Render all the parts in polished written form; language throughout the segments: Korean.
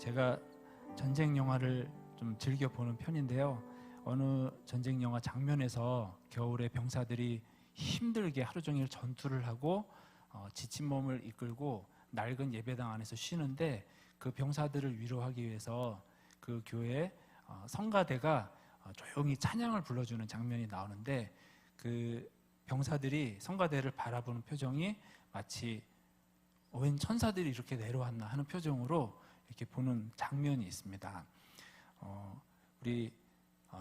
제가 전쟁 영화를 좀 즐겨 보는 편인데요. 어느 전쟁 영화 장면에서 겨울에 병사들이 힘들게 하루 종일 전투를 하고 지친 몸을 이끌고 낡은 예배당 안에서 쉬는데, 그 병사들을 위로하기 위해서 그 교회 성가대가 조용히 찬양을 불러주는 장면이 나오는데, 그 병사들이 성가대를 바라보는 표정이 마치 웬 천사들이 이렇게 내려왔나 하는 표정으로 이렇게 보는 장면이 있습니다. 우리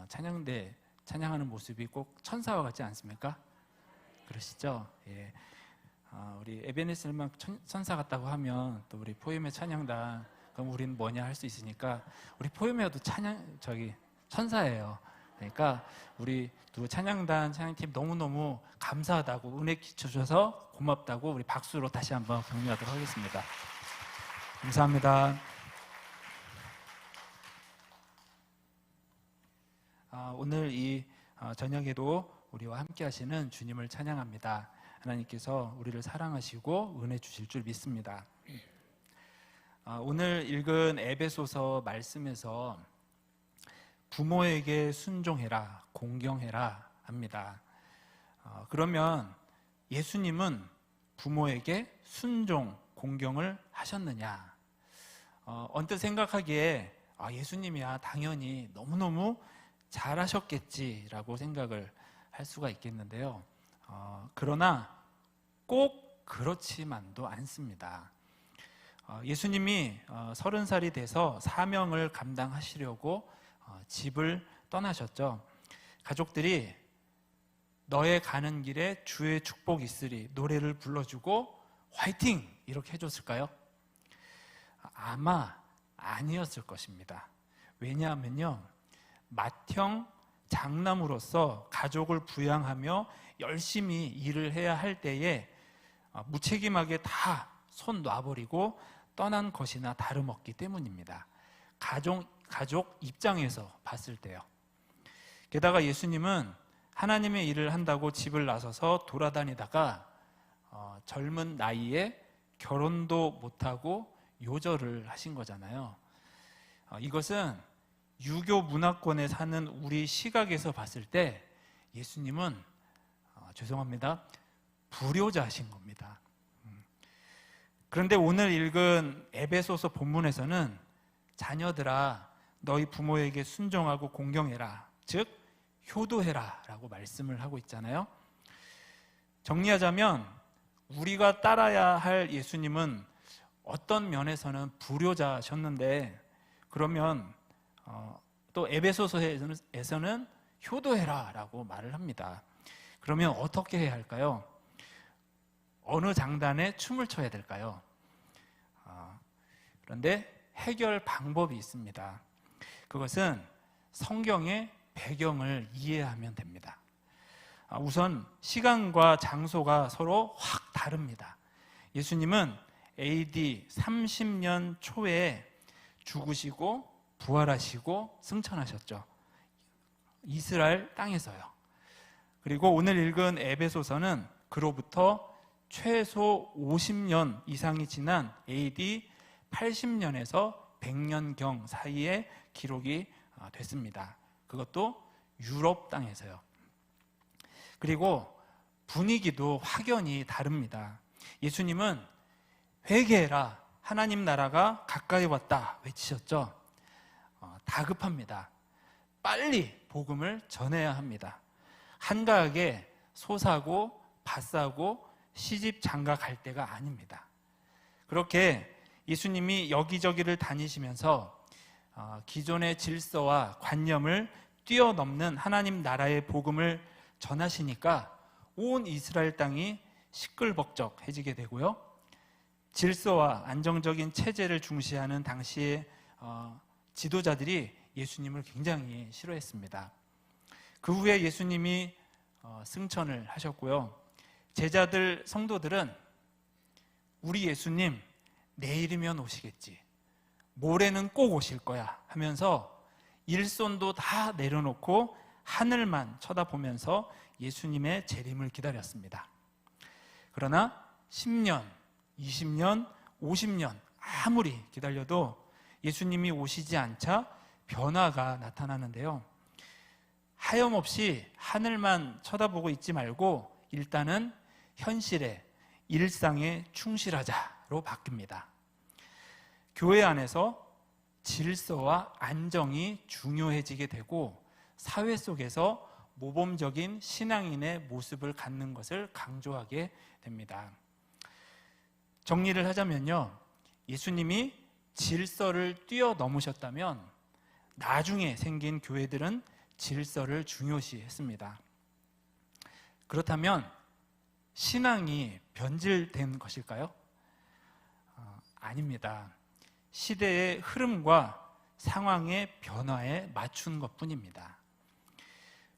찬양대 찬양하는 모습이 꼭 천사와 같지 않습니까? 그러시죠? 예. 우리 에베네셀만 천사 같다고 하면 또 우리 포엠의 찬양단, 그럼 우리는 뭐냐 할 수 있으니까, 우리 포엠에도 천사예요. 그러니까 우리 두 찬양단 찬양팀 너무너무 감사하다고, 은혜 끼쳐줘서 고맙다고 우리 박수로 다시 한번 격려하도록 하겠습니다. 감사합니다. 오늘 이 저녁에도 우리와 함께 하시는 주님을 찬양합니다. 하나님께서 우리를 사랑하시고 은혜 주실 줄 믿습니다. 오늘 읽은 에베소서 말씀에서 부모에게 순종해라, 공경해라 합니다. 그러면 예수님은 부모에게 순종, 공경을 하셨느냐? 언뜻 생각하기에 예수님이야 당연히 너무너무 잘하셨겠지라고 생각을 할 수가 있겠는데요. 그러나 꼭 그렇지만도 않습니다. 예수님이 30살이 돼서 사명을 감당하시려고 집을 떠나셨죠. 가족들이 너의 가는 길에 주의 축복이 있으리 노래를 불러주고 화이팅! 이렇게 해줬을까요? 아마 아니었을 것입니다. 왜냐하면요, 맏형 장남으로서 가족을 부양하며 열심히 일을 해야 할 때에 무책임하게 다 손 놔버리고 떠난 것이나 다름없기 때문입니다. 가족 입장에서 봤을 때요. 게다가 예수님은 하나님의 일을 한다고 집을 나서서 돌아다니다가 젊은 나이에 결혼도 못하고 요절을 하신 거잖아요. 이것은 유교 문화권에 사는 우리 시각에서 봤을 때 예수님은 죄송합니다, 불효자신 겁니다. 그런데 오늘 읽은 에베소서 본문에서는 자녀들아 너희 부모에게 순종하고 공경해라, 즉 효도해라 라고 말씀을 하고 있잖아요. 정리하자면 우리가 따라야 할 예수님은 어떤 면에서는 불효자셨는데, 그러면 또 에베소서에서는 효도해라 라고 말을 합니다. 그러면 어떻게 해야 할까요? 어느 장단에 춤을 춰야 될까요? 그런데 해결 방법이 있습니다. 그것은 성경의 배경을 이해하면 됩니다. 우선 시간과 장소가 서로 확 다릅니다. 예수님은 AD 30년 초에 죽으시고 부활하시고 승천하셨죠. 이스라엘 땅에서요. 그리고 오늘 읽은 에베소서는 그로부터 최소 50년 이상이 지난 AD 80년에서 100년경 사이에 기록이 됐습니다. 그것도 유럽 땅에서요. 그리고 분위기도 확연히 다릅니다. 예수님은 회개해라, 하나님 나라가 가까이 왔다 외치셨죠. 다급합니다. 빨리 복음을 전해야 합니다. 한가하게 소사고 밭사고 시집 장가 갈 때가 아닙니다. 그렇게 예수님이 여기저기를 다니시면서 기존의 질서와 관념을 뛰어넘는 하나님 나라의 복음을 전하시니까 온 이스라엘 땅이 시끌벅적해지게 되고요, 질서와 안정적인 체제를 중시하는 당시의 지도자들이 예수님을 굉장히 싫어했습니다. 그 후에 예수님이 승천을 하셨고요, 제자들, 성도들은 우리 예수님 내일이면 오시겠지, 모레는 꼭 오실 거야 하면서 일손도 다 내려놓고 하늘만 쳐다보면서 예수님의 재림을 기다렸습니다. 그러나 10년, 20년, 50년 아무리 기다려도 예수님이 오시지 않자 변화가 나타나는데요. 하염없이 하늘만 쳐다보고 있지 말고 일단은 현실에, 일상에 충실하자로 바뀝니다. 교회 안에서 질서와 안정이 중요해지게 되고 사회 속에서 모범적인 신앙인의 모습을 갖는 것을 강조하게 됩니다. 정리를 하자면요, 예수님이 질서를 뛰어넘으셨다면 나중에 생긴 교회들은 질서를 중요시했습니다. 그렇다면 신앙이 변질된 것일까요? 아닙니다. 시대의 흐름과 상황의 변화에 맞춘 것뿐입니다.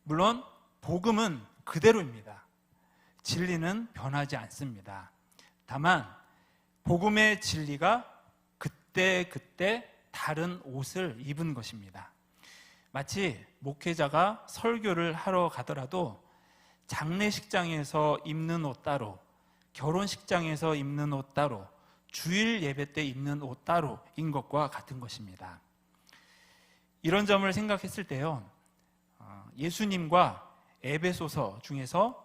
물론 복음은 그대로입니다. 진리는 변하지 않습니다. 다만 복음의 진리가 그때 다른 옷을 입은 것입니다. 마치 목회자가 설교를 하러 가더라도 장례식장에서 입는 옷 따로, 결혼식장에서 입는 옷 따로, 주일 예배 때 입는 옷 따로인 것과 같은 것입니다. 이런 점을 생각했을 때요, 예수님과 에베소서 중에서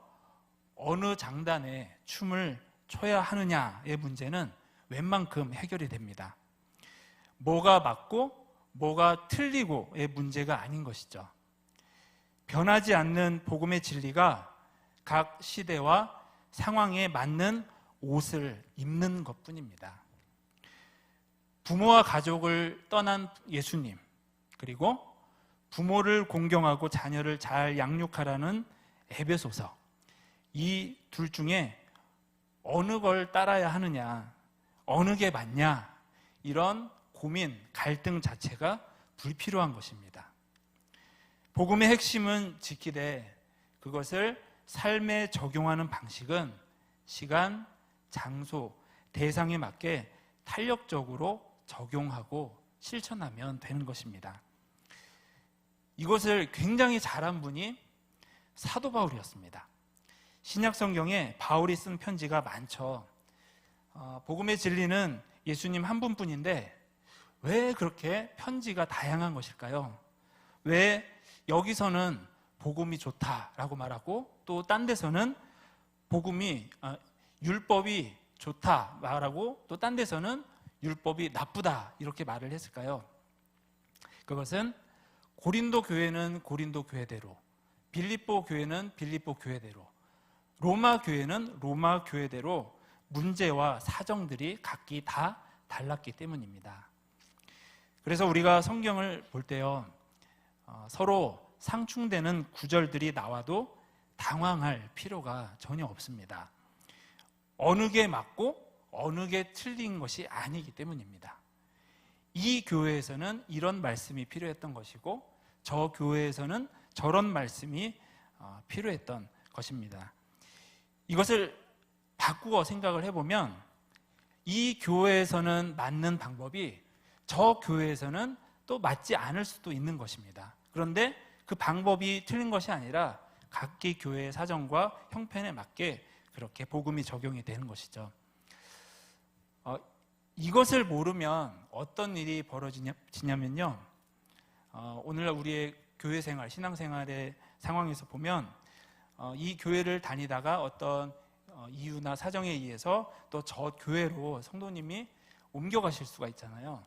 어느 장단에 춤을 춰야 하느냐의 문제는 웬만큼 해결이 됩니다. 뭐가 맞고 뭐가 틀리고의 문제가 아닌 것이죠. 변하지 않는 복음의 진리가 각 시대와 상황에 맞는 옷을 입는 것뿐입니다. 부모와 가족을 떠난 예수님, 그리고 부모를 공경하고 자녀를 잘 양육하라는 에베소서, 이 둘 중에 어느 걸 따라야 하느냐, 어느 게 맞냐, 이런 고민, 갈등 자체가 불필요한 것입니다. 복음의 핵심은 지키되 그것을 삶에 적용하는 방식은 시간, 장소, 대상에 맞게 탄력적으로 적용하고 실천하면 되는 것입니다. 이것을 굉장히 잘한 분이 사도 바울이었습니다. 신약 성경에 바울이 쓴 편지가 많죠. 복음의 진리는 예수님 한 분뿐인데 왜 그렇게 편지가 다양한 것일까요? 왜 여기서는 복음이 좋다라고 말하고 또 딴 데서는 율법이 좋다 말하고 또 딴 데서는 율법이 나쁘다 이렇게 말을 했을까요? 그것은 고린도 교회는 고린도 교회대로, 빌립보 교회는 빌립보 교회대로, 로마 교회는 로마 교회대로 문제와 사정들이 각기 다 달랐기 때문입니다. 그래서 우리가 성경을 볼 때요, 서로 상충되는 구절들이 나와도 당황할 필요가 전혀 없습니다. 어느 게 맞고 어느 게 틀린 것이 아니기 때문입니다. 이 교회에서는 이런 말씀이 필요했던 것이고 저 교회에서는 저런 말씀이 필요했던 것입니다. 이것을 바꾸어 생각을 해보면 이 교회에서는 맞는 방법이 저 교회에서는 또 맞지 않을 수도 있는 것입니다. 그런데 그 방법이 틀린 것이 아니라 각기 교회의 사정과 형편에 맞게 그렇게 복음이 적용이 되는 것이죠. 이것을 모르면 어떤 일이 벌어지냐면요, 오늘날 우리의 교회 생활, 신앙생활의 상황에서 보면 이 교회를 다니다가 어떤 이유나 사정에 의해서 또 저 교회로 성도님이 옮겨가실 수가 있잖아요.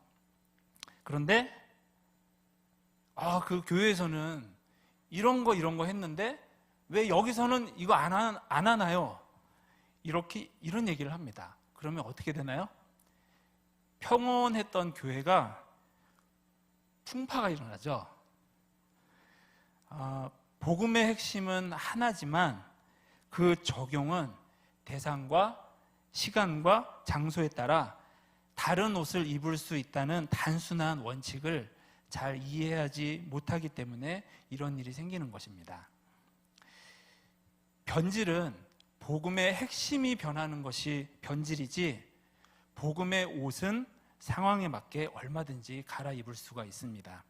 그런데 그 교회에서는 이런 거 했는데 왜 여기서는 이거 안 하나요? 이런 얘기를 합니다. 그러면 어떻게 되나요? 평온했던 교회가 풍파가 일어나죠. 복음의 핵심은 하나지만 그 적용은 대상과 시간과 장소에 따라 다른 옷을 입을 수 있다는 단순한 원칙을 잘 이해하지 못하기 때문에 이런 일이 생기는 것입니다. 변질은 복음의 핵심이 변하는 것이 변질이지, 복음의 옷은 상황에 맞게 얼마든지 갈아입을 수가 있습니다.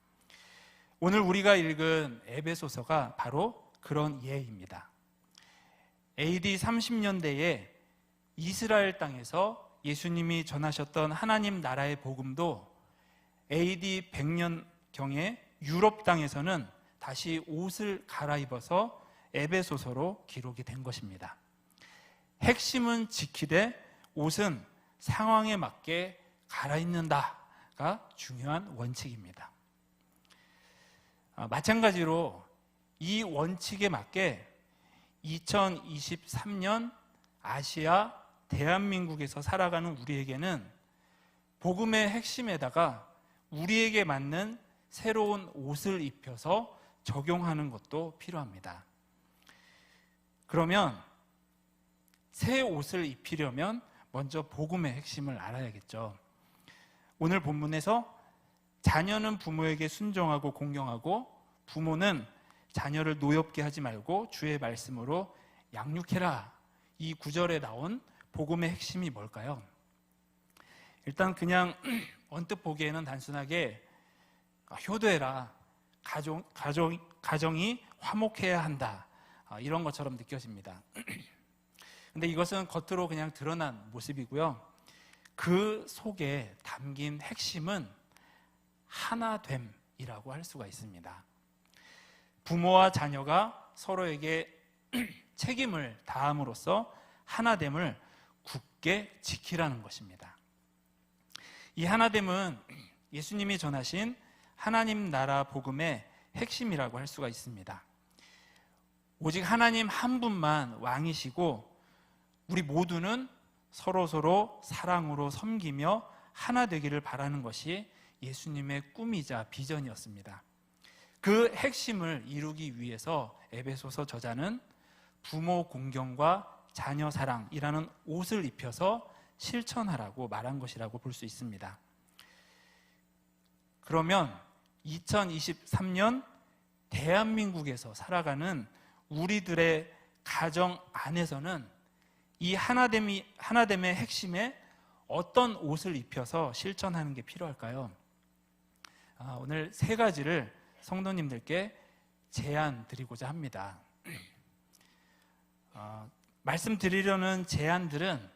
오늘 우리가 읽은 에베소서가 바로 그런 예입니다. AD 30년대에 이스라엘 땅에서 예수님이 전하셨던 하나님 나라의 복음도 AD 100년경에 유럽 땅에서는 다시 옷을 갈아입어서 에베소서로 기록이 된 것입니다. 핵심은 지키되 옷은 상황에 맞게 갈아입는다가 중요한 원칙입니다. 마찬가지로 이 원칙에 맞게 2023년 아시아 대한민국에서 살아가는 우리에게는 복음의 핵심에다가 우리에게 맞는 새로운 옷을 입혀서 적용하는 것도 필요합니다. 그러면 새 옷을 입히려면 먼저 복음의 핵심을 알아야겠죠. 오늘 본문에서 자녀는 부모에게 순종하고 공경하고 부모는 자녀를 노엽게 하지 말고 주의 말씀으로 양육해라. 이 구절에 나온 복음의 핵심이 뭘까요? 일단 그냥 언뜻 보기에는 단순하게 효도해라, 가정이 화목해야 한다, 이런 것처럼 느껴집니다. 근데 이것은 겉으로 그냥 드러난 모습이고요. 그 속에 담긴 핵심은 하나됨이라고 할 수가 있습니다. 부모와 자녀가 서로에게 책임을 다함으로써 하나됨을 굳게 지키라는 것입니다. 이 하나됨은 예수님이 전하신 하나님 나라 복음의 핵심이라고 할 수가 있습니다. 오직 하나님 한 분만 왕이시고 우리 모두는 서로 사랑으로 섬기며 하나 되기를 바라는 것이 예수님의 꿈이자 비전이었습니다. 그 핵심을 이루기 위해서 에베소서 저자는 부모 공경과 자녀 사랑이라는 옷을 입혀서 실천하라고 말한 것이라고 볼 수 있습니다. 그러면 2023년 대한민국에서 살아가는 우리들의 가정 안에서는 이 하나됨의 핵심에 어떤 옷을 입혀서 실천하는 게 필요할까요? 오늘 세 가지를 성도님들께 제안 드리고자 합니다. 말씀드리려는 제안들은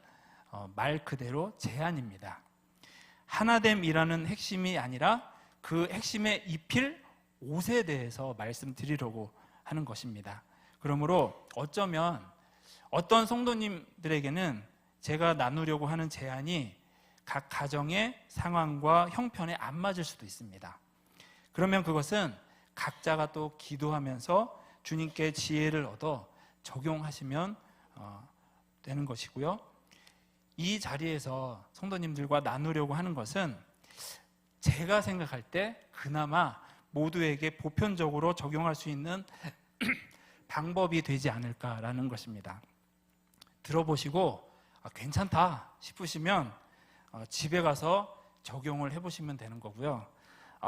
말 그대로 제안입니다. 하나됨이라는 핵심이 아니라 그 핵심에 입힐 옷에 대해서 말씀드리려고 하는 것입니다. 그러므로 어쩌면 어떤 성도님들에게는 제가 나누려고 하는 제안이 각 가정의 상황과 형편에 안 맞을 수도 있습니다. 그러면 그것은 각자가 또 기도하면서 주님께 지혜를 얻어 적용하시면 되는 것이고요. 이 자리에서 성도님들과 나누려고 하는 것은 제가 생각할 때 그나마 모두에게 보편적으로 적용할 수 있는 방법이 되지 않을까라는 것입니다. 들어보시고 괜찮다 싶으시면 집에 가서 적용을 해보시면 되는 거고요.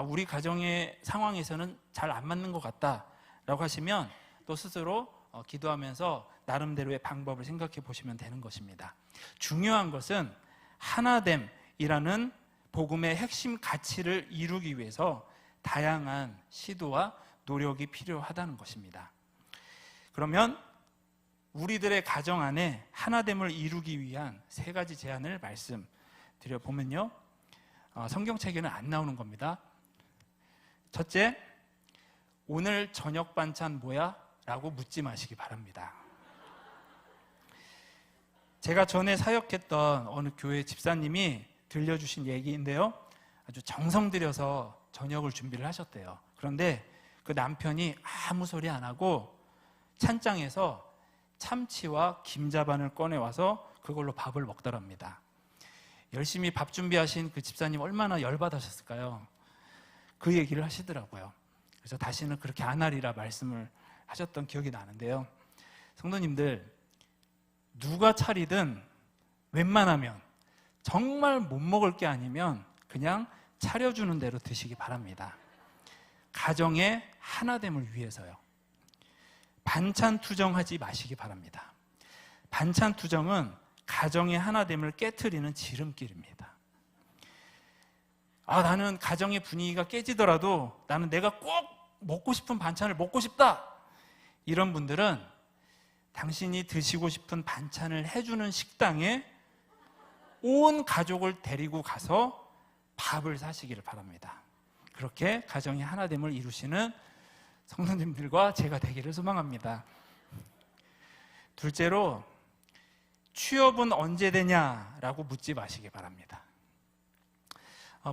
우리 가정의 상황에서는 잘 안 맞는 것 같다라고 하시면 또 스스로 기도하면서 나름대로의 방법을 생각해 보시면 되는 것입니다. 중요한 것은 하나됨이라는 복음의 핵심 가치를 이루기 위해서 다양한 시도와 노력이 필요하다는 것입니다. 그러면 우리들의 가정 안에 하나됨을 이루기 위한 세 가지 제안을 말씀드려보면요, 성경책에는 안 나오는 겁니다. 첫째, 오늘 저녁 반찬 뭐야? 라고 묻지 마시기 바랍니다. 제가 전에 사역했던 어느 교회 집사님이 들려주신 얘기인데요, 아주 정성 들여서 저녁을 준비를 하셨대요. 그런데 그 남편이 아무 소리 안 하고 찬장에서 참치와 김자반을 꺼내와서 그걸로 밥을 먹더랍니다. 열심히 밥 준비하신 그 집사님 얼마나 열받으셨을까요? 그 얘기를 하시더라고요. 그래서 다시는 그렇게 안 하리라 말씀을 하셨던 기억이 나는데요. 성도님들, 누가 차리든 웬만하면 정말 못 먹을 게 아니면 그냥 차려주는 대로 드시기 바랍니다. 가정의 하나됨을 위해서요. 반찬 투정하지 마시기 바랍니다. 반찬 투정은 가정의 하나됨을 깨트리는 지름길입니다. 나는 가정의 분위기가 깨지더라도 나는 내가 꼭 먹고 싶은 반찬을 먹고 싶다. 이런 분들은 당신이 드시고 싶은 반찬을 해주는 식당에 온 가족을 데리고 가서 밥을 사시기를 바랍니다. 그렇게 가정이 하나됨을 이루시는 성도님들과 제가 되기를 소망합니다. 둘째로, 취업은 언제 되냐라고 묻지 마시기 바랍니다.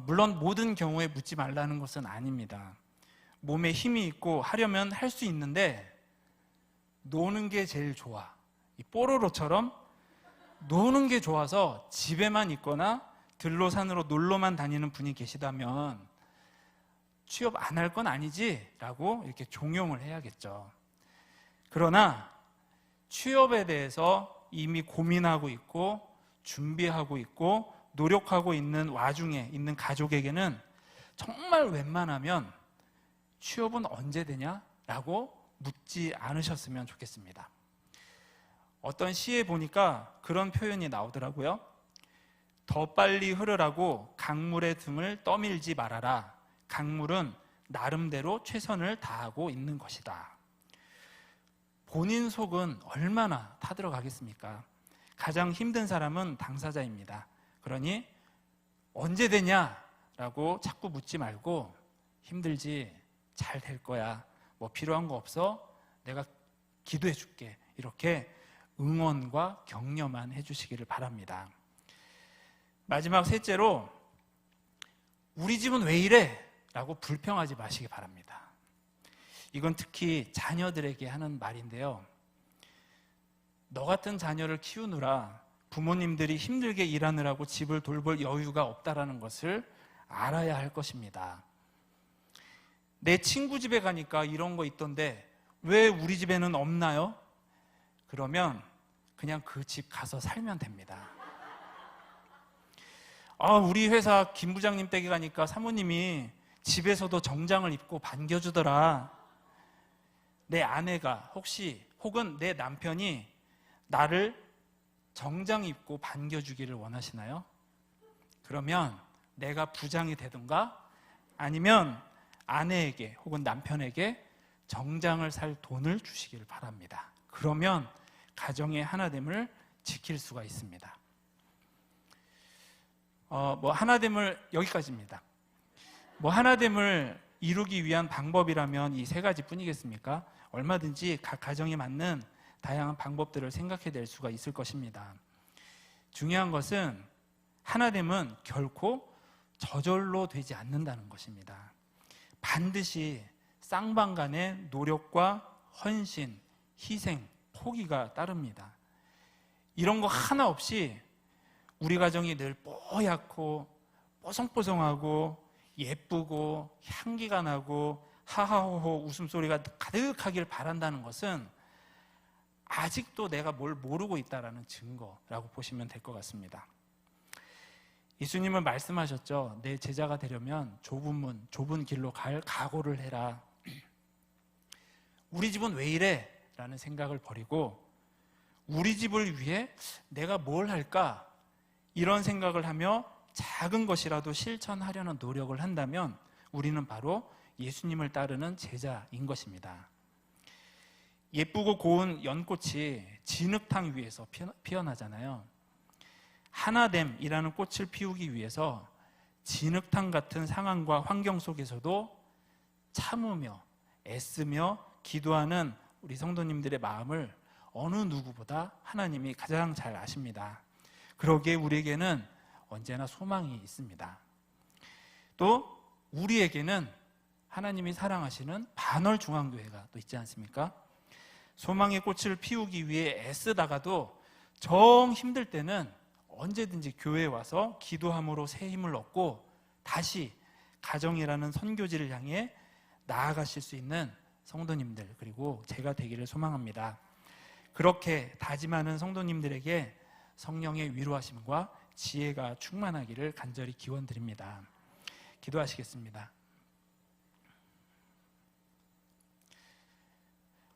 물론 모든 경우에 묻지 말라는 것은 아닙니다. 몸에 힘이 있고 하려면 할 수 있는데 노는 게 제일 좋아. 이 뽀로로처럼 노는 게 좋아서 집에만 있거나 들로 산으로 놀러만 다니는 분이 계시다면 취업 안 할 건 아니지? 라고 이렇게 종용을 해야겠죠. 그러나 취업에 대해서 이미 고민하고 있고 준비하고 있고 노력하고 있는 와중에 있는 가족에게는 정말 웬만하면 취업은 언제 되냐? 라고 묻지 않으셨으면 좋겠습니다. 어떤 시에 보니까 그런 표현이 나오더라고요. 더 빨리 흐르라고 강물의 등을 떠밀지 말아라. 강물은 나름대로 최선을 다하고 있는 것이다. 본인 속은 얼마나 타들어가겠습니까? 가장 힘든 사람은 당사자입니다. 그러니 언제 되냐라고 자꾸 묻지 말고 힘들지, 잘 될 거야, 뭐 필요한 거 없어? 내가 기도해 줄게. 이렇게 응원과 격려만 해주시기를 바랍니다. 마지막 셋째로, 우리 집은 왜 이래? 라고 불평하지 마시기 바랍니다. 이건 특히 자녀들에게 하는 말인데요. 너 같은 자녀를 키우느라 부모님들이 힘들게 일하느라고 집을 돌볼 여유가 없다라는 것을 알아야 할 것입니다. 내 친구 집에 가니까 이런 거 있던데 왜 우리 집에는 없나요? 그러면 그냥 그 집 가서 살면 됩니다. 우리 회사 김 부장님 댁에 가니까 사모님이 집에서도 정장을 입고 반겨주더라. 내 아내가 혹은 내 남편이 나를 정장 입고 반겨주기를 원하시나요? 그러면 내가 부장이 되든가 아니면 아내에게 혹은 남편에게 정장을 살 돈을 주시기를 바랍니다. 그러면 가정의 하나됨을 지킬 수가 있습니다. 하나됨을 여기까지입니다. 하나됨을 이루기 위한 방법이라면 이 세 가지 뿐이겠습니까? 얼마든지 각 가정에 맞는 다양한 방법들을 생각해 낼 수가 있을 것입니다. 중요한 것은 하나됨은 결코 저절로 되지 않는다는 것입니다. 반드시 쌍방간의 노력과 헌신, 희생, 포기가 따릅니다. 이런 거 하나 없이 우리 가정이 늘 뽀얗고 뽀송뽀송하고 예쁘고 향기가 나고 하하호호 웃음소리가 가득하길 바란다는 것은 아직도 내가 뭘 모르고 있다는 증거라고 보시면 될 것 같습니다. 예수님은 말씀하셨죠. 내 제자가 되려면 좁은 문, 좁은 길로 갈 각오를 해라. 우리 집은 왜 이래? 라는 생각을 버리고 우리 집을 위해 내가 뭘 할까? 이런 생각을 하며 작은 것이라도 실천하려는 노력을 한다면 우리는 바로 예수님을 따르는 제자인 것입니다. 예쁘고 고운 연꽃이 진흙탕 위에서 피어나잖아요. 하나됨이라는 꽃을 피우기 위해서 진흙탕 같은 상황과 환경 속에서도 참으며 애쓰며 기도하는 우리 성도님들의 마음을 어느 누구보다 하나님이 가장 잘 아십니다. 그러기에 우리에게는 언제나 소망이 있습니다. 또 우리에게는 하나님이 사랑하시는 반월중앙교회가 또 있지 않습니까? 소망의 꽃을 피우기 위해 애쓰다가도 정 힘들 때는 언제든지 교회에 와서 기도함으로 새 힘을 얻고 다시 가정이라는 선교지를 향해 나아가실 수 있는 성도님들, 그리고 제가 되기를 소망합니다. 그렇게 다짐하는 성도님들에게 성령의 위로하심과 지혜가 충만하기를 간절히 기원드립니다. 기도하시겠습니다.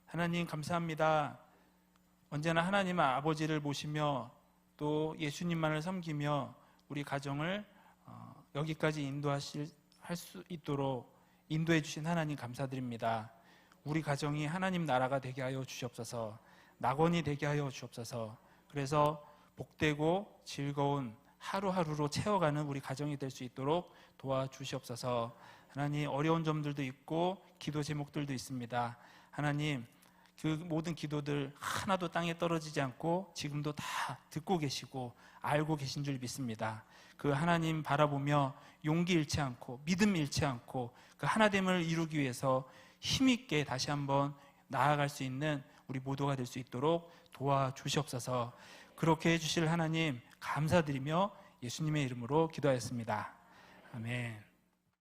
하나님 감사합니다. 언제나 하나님 아버지를 모시며 또 예수님만을 섬기며 우리 가정을 여기까지 할 수 있도록 인도해 주신 하나님 감사드립니다. 우리 가정이 하나님 나라가 되게 하여 주시옵소서. 낙원이 되게 하여 주옵소서. 그래서 복되고 즐거운 하루하루로 채워가는 우리 가정이 될 수 있도록 도와주시옵소서. 하나님, 어려운 점들도 있고 기도 제목들도 있습니다. 하나님, 그 모든 기도들 하나도 땅에 떨어지지 않고 지금도 다 듣고 계시고 알고 계신 줄 믿습니다. 그 하나님 바라보며 용기 잃지 않고 믿음 잃지 않고 그 하나됨을 이루기 위해서 힘있게 다시 한번 나아갈 수 있는 우리 모두가 될 수 있도록 도와주시옵소서. 그렇게 해주실 하나님 감사드리며 예수님의 이름으로 기도하였습니다. 아멘.